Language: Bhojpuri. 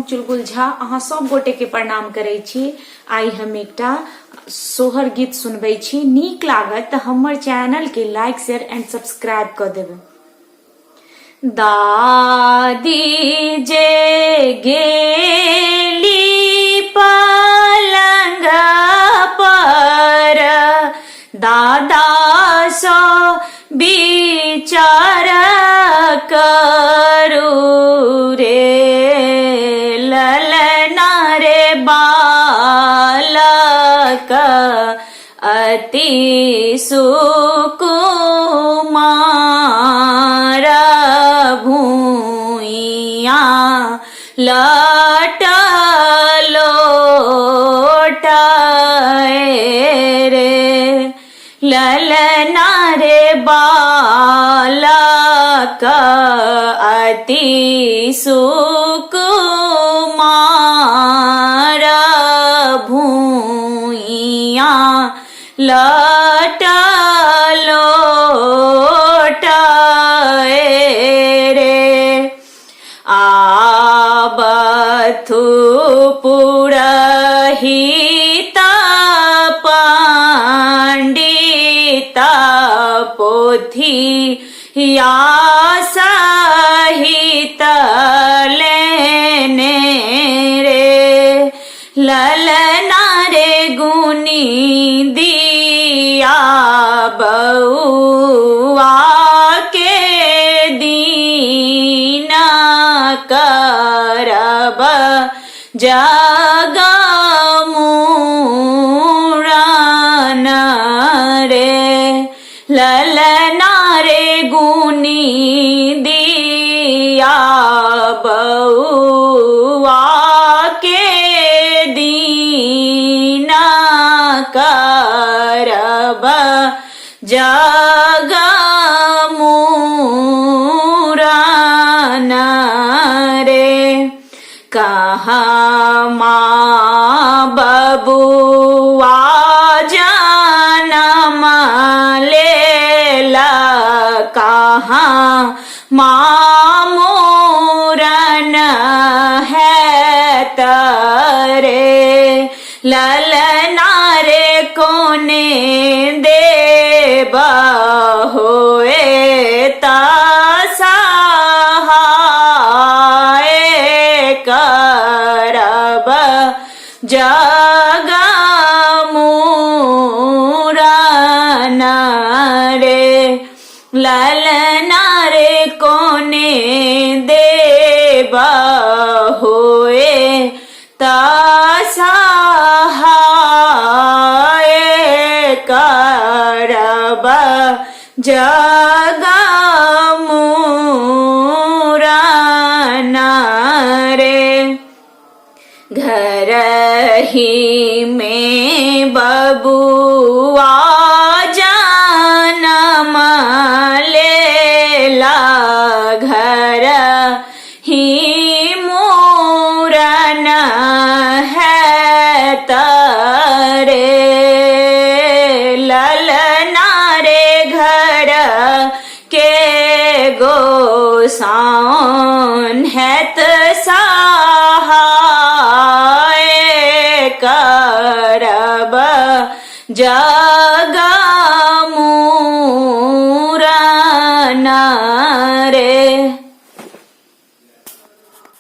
चुलबुल झा अहाँ सब गोटे के प्रणाम करे छी। आई हम एकटा सोहर गीत सुनबै छी। नीक लागत त हमर चैनल के लाइक शेयर एंड सब्सक्राइब कर देबै। दादी जे गेली पलंग पर दादा सो विचार करू रे, ललना रे बालक अति सुकुमार भूइया लटलोटाए रे, ललना रे बालक अति सुकुमार भूइया लटलोटाए रे। आबथु पुरहित पंडित पोथी या सहित लेने रे, ललना रे गुनी दिया बउआ के दीन करब जगमुरन रे, ललना रे गुनी दिया बउआ के दीन करब जगमुरन रे। कहाँ माँ बबुआ जनम लेला, कहाँ माँ मोरन है तरे, ललना रे कोने देब होए सहाय करब जगमुरन रे, ललना रे कोने देब होए सहाय करब जगमुरन रे। घर ही में बबुआ जनम लेला, घर ही मूरन है तरे, ललना रे घर के गोसाउन है सहाय करब जगमुरन